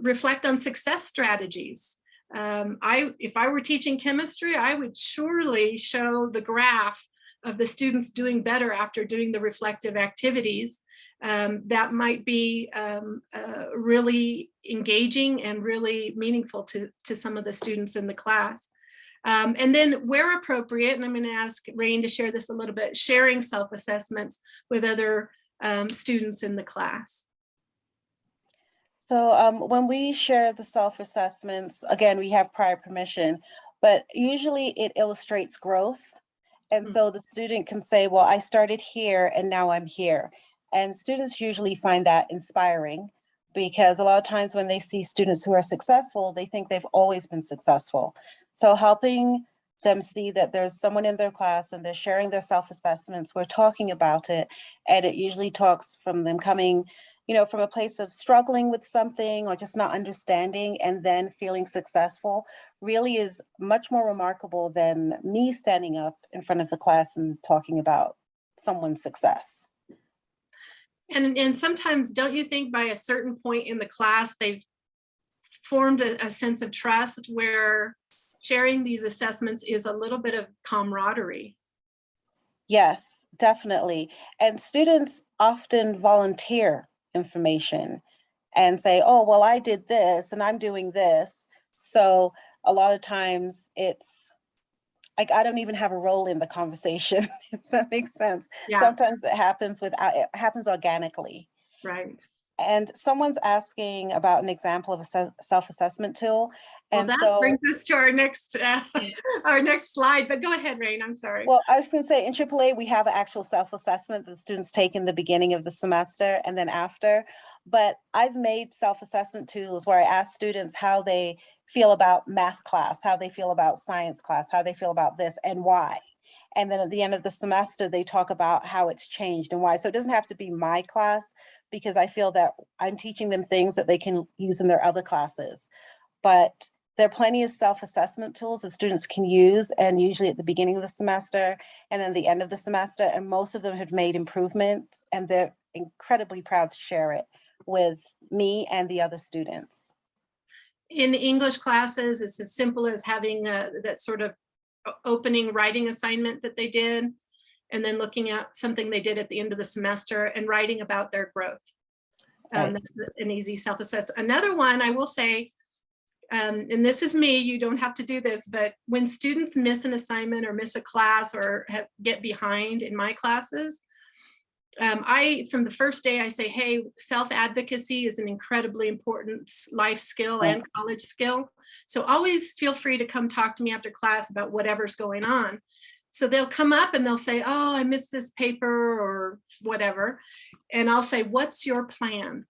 Reflect on success strategies. If I were teaching chemistry, I would surely show the graph of the students doing better after doing the reflective activities. That might be really engaging and really meaningful to some of the students in the class. And then where appropriate, and I'm going to ask Raine to share this a little bit, sharing self-assessments with other students in the class. So when we share the self-assessments, again, we have prior permission, but usually it illustrates growth. And so the student can say, well, I started here and now I'm here. And students usually find that inspiring, because a lot of times when they see students who are successful, they think they've always been successful. So helping them see that there's someone in their class and they're sharing their self-assessments, we're talking about it, and it usually talks from them coming, from a place of struggling with something or just not understanding and then feeling successful really is much more remarkable than me standing up in front of the class and talking about someone's success. And sometimes, don't you think by a certain point in the class, they've formed a sense of trust where sharing these assessments is a little bit of camaraderie? Yes, definitely. And students often volunteer information and say, oh, well, I did this and I'm doing this. So a lot of times it's like, I don't even have a role in the conversation, if that makes sense. Yeah, Sometimes it happens organically. right. And someone's asking about an example of a self-assessment tool. Well, And that so, brings us to our next our next slide, but go ahead, Raine, I'm sorry. well, I was going to say in AAA, we have an actual self-assessment that students take in the beginning of the semester and then after. But I've made self-assessment tools where I ask students how they feel about math class, how they feel about science class, how they feel about this and why. And then at the end of the semester, they talk about how it's changed and why. So it doesn't have to be my class, because I feel that I'm teaching them things that they can use in their other classes. But there are plenty of self-assessment tools that students can use, and usually at the beginning of the semester and then the end of the semester, and most of them have made improvements, and they're incredibly proud to share it with me and the other students. In English classes, it's as simple as having that sort of opening writing assignment that they did, and then looking at something they did at the end of the semester and writing about their growth. Right. That's an easy self-assess. Another one I will say, and this is me, you don't have to do this, but when students miss an assignment or miss a class or get behind in my classes, from the first day, I say, hey, self-advocacy is an incredibly important life skill and college skill. So always feel free to come talk to me after class about whatever's going on. So they'll come up and they'll say, oh, I missed this paper or whatever. And I'll say, what's your plan?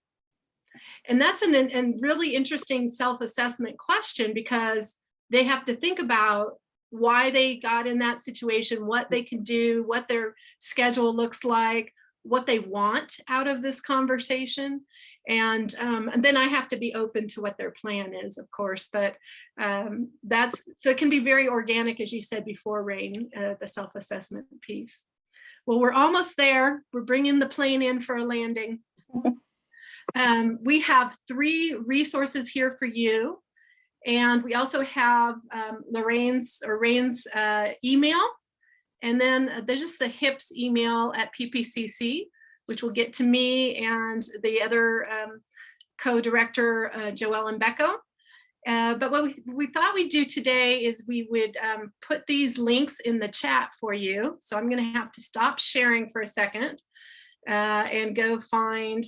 And that's a really interesting self-assessment question, because they have to think about why they got in that situation, what they can do, what their schedule looks like, what they want out of this conversation. And then I have to be open to what their plan is, of course, but so it can be very organic, as you said before, Raine, the self-assessment piece. Well, we're almost there. We're bringing the plane in for a landing. We have 3 resources here for you. And we also have Raine's email. And then there's just the HIPS email at PPCC, which will get to me and the other co-director, Joelle Mbeko. But what we thought we'd do today is we would put these links in the chat for you. So I'm going to have to stop sharing for a second and go find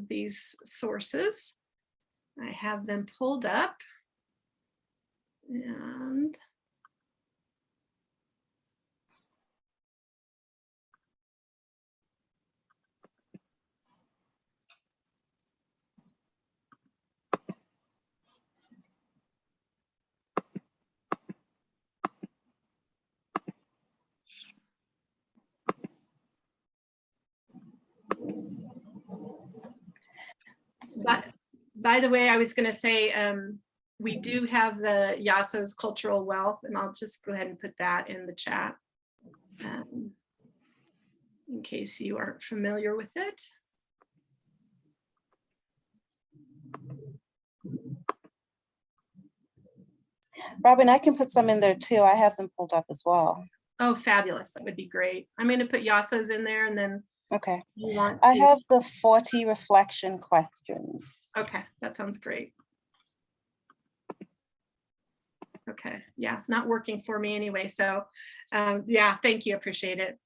these sources. I have them pulled up. And by the way, I was going to say, we do have the YASO's Cultural Wealth, and I'll just go ahead and put that in the chat in case you aren't familiar with it. Robin, I can put some in there too. I have them pulled up as well. Oh, fabulous. That would be great. I'm going to put YASO's in there, and then Okay. you want I have the 40 reflection questions. Okay, that sounds great. Okay, yeah, not working for me anyway. So yeah, thank you, appreciate it.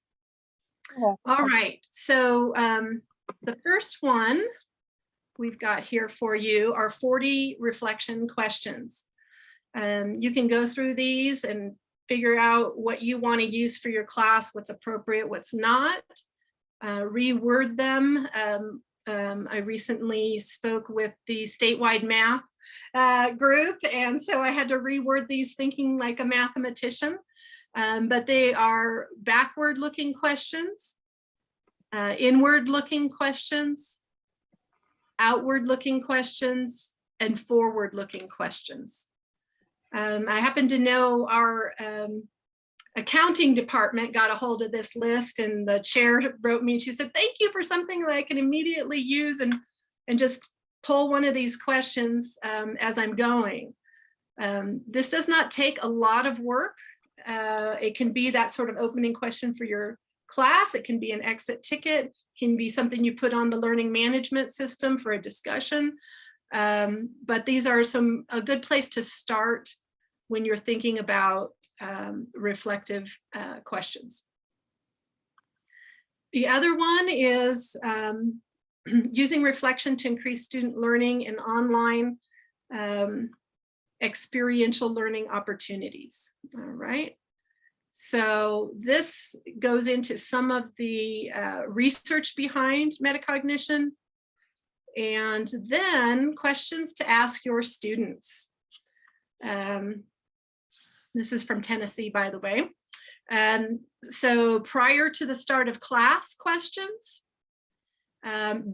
Yeah. All right, so the first one we've got here for you are 40 reflection questions. You can go through these and figure out what you want to use for your class, what's appropriate, what's not, reword them. I recently spoke with the statewide math group, and so I had to reword these thinking like a mathematician, but they are backward looking questions, inward looking questions, outward-looking questions, and forward-looking questions. I happen to know our accounting department got a hold of this list, and the chair wrote me and she said, thank you for something that I can immediately use and just pull one of these questions as I'm going. This does not take a lot of work. It can be that sort of opening question for your class. It can be an exit ticket, it can be something you put on the learning management system for a discussion. But these are a good place to start when you're thinking about reflective questions. The other one is using reflection to increase student learning in online experiential learning opportunities. All right. So this goes into some of the research behind metacognition, and then questions to ask your students. This is from Tennessee, by the way. So prior to the start of class, questions.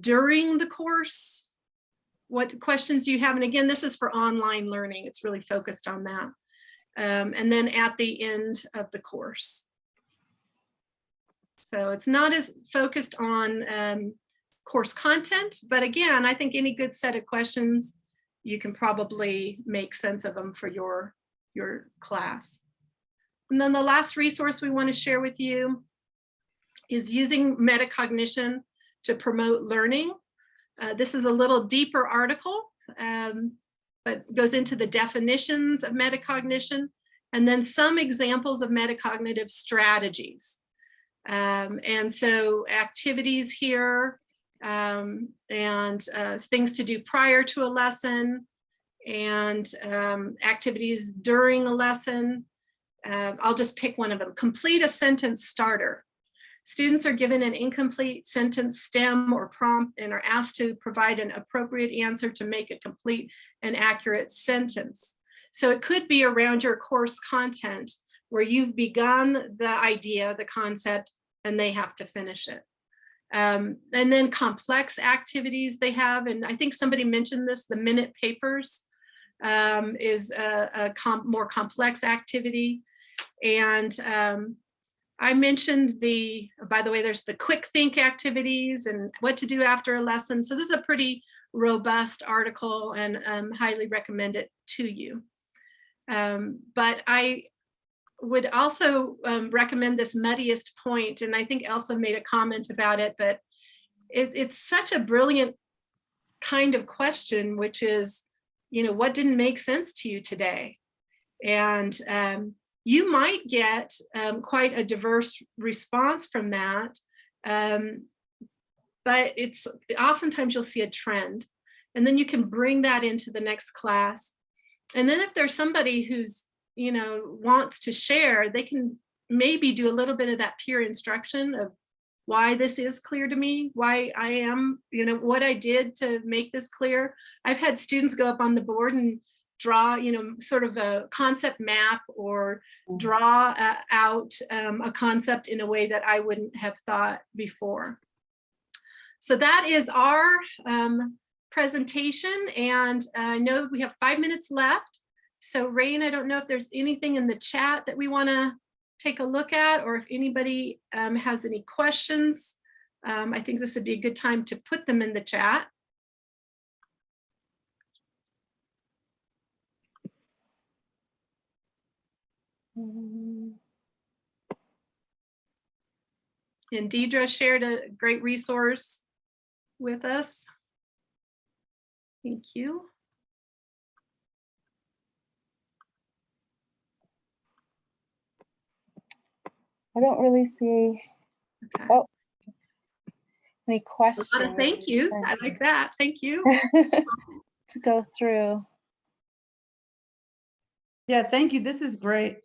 During the course, what questions do you have? And again, this is for online learning. It's really focused on that. And then at the end of the course. So it's not as focused on course content, but again, I think any good set of questions, you can probably make sense of them for your class. And then the last resource we want to share with you is using metacognition to promote learning. This is a little deeper article, but goes into the definitions of metacognition and then some examples of metacognitive strategies. And so activities here and things to do prior to a lesson and activities during a lesson. I'll just pick one of them. Complete a sentence starter. Students are given an incomplete sentence stem or prompt and are asked to provide an appropriate answer to make a complete and accurate sentence. So it could be around your course content where you've begun the idea, the concept, and they have to finish it. And then complex activities they have, and I think somebody mentioned this, the minute papers is a more complex activity. And I mentioned by the way, there's the quick think activities and what to do after a lesson. So this is a pretty robust article and highly recommend it to you. But I would also recommend this muddiest point, and I think Elsa made a comment about it, but it's such a brilliant kind of question, which is, what didn't make sense to you today? And you might get quite a diverse response from that, but it's oftentimes you'll see a trend, and then you can bring that into the next class. And then if there's somebody who's wants to share, they can maybe do a little bit of that peer instruction of why this is clear to me, why I am, what I did to make this clear. I've had students go up on the board and draw, sort of a concept map or draw out a concept in a way that I wouldn't have thought before. So that is our presentation, and I know we have 5 minutes left. So Raine, I don't know if there's anything in the chat that we want to take a look at, or if anybody has any questions. I think this would be a good time to put them in the chat. And Deidre shared a great resource with us. Thank you. I don't really see any questions. A lot of thank yous. I like that. Thank you. To go through. Yeah, thank you. This is great.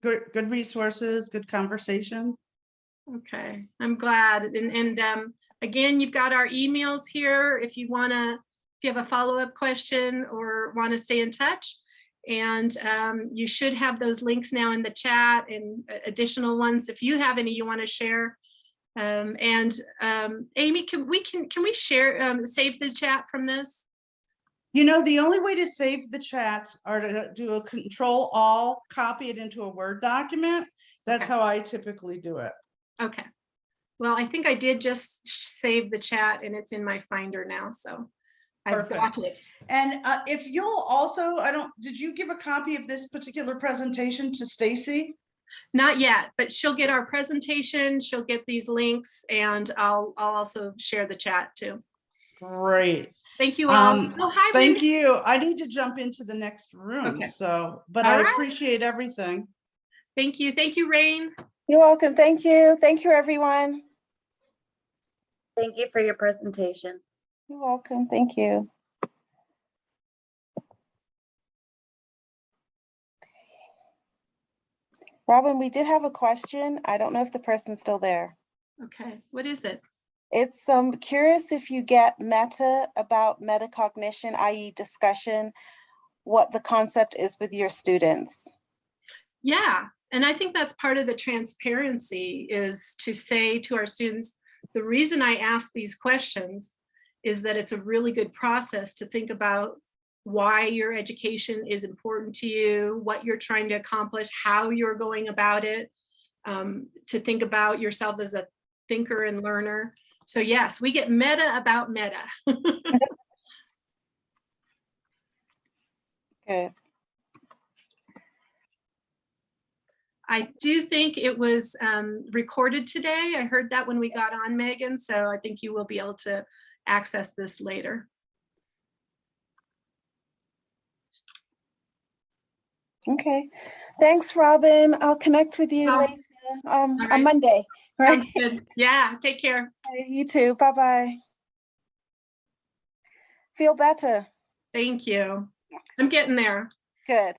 Good resources, good conversation. Okay, I'm glad. And again, you've got our emails here if you have a follow-up question or want to stay in touch. And you should have those links now in the chat and additional ones. If you have any you want to share, Amy, can we share, save the chat from this? You know, the only way to save the chats are to do a Control-All, copy it into a Word document. That's Okay. how I typically do it. Okay. Well, I think I did just save the chat and it's in my Finder now, so I've got Perfect. it. And if you'll also, did you give a copy of this particular presentation to Stacy? Not yet, but she'll get our presentation, she'll get these links, and I'll also share the chat too. Great. Thank you all. Oh, hi, Thank Raine. you. I need to jump into the next room. Okay. So, but All I right. appreciate everything. Thank you. Thank you, Raine. You're welcome. Thank you. Thank you, everyone. Thank you for your presentation. You're welcome. Thank you. Robin, we did have a question. I don't know if the person's still there. Okay, what is it? It's curious if you get meta about metacognition, i.e. discussion, what the concept is with your students. Yeah, and I think that's part of the transparency, is to say to our students, the reason I ask these questions is that it's a really good process to think about why your education is important to you, what you're trying to accomplish, how you're going about it, to think about yourself as a thinker and learner. So yes, we get meta about meta. Good. I do think it was recorded today. I heard that when we got on, Megan, so I think you will be able to access this later. Okay. Thanks, Robin. I'll connect with you Oh, later on right. Monday. Right? Sounds good. Yeah, take care. You too. Bye-bye. Feel better. Thank you. I'm getting there. Good.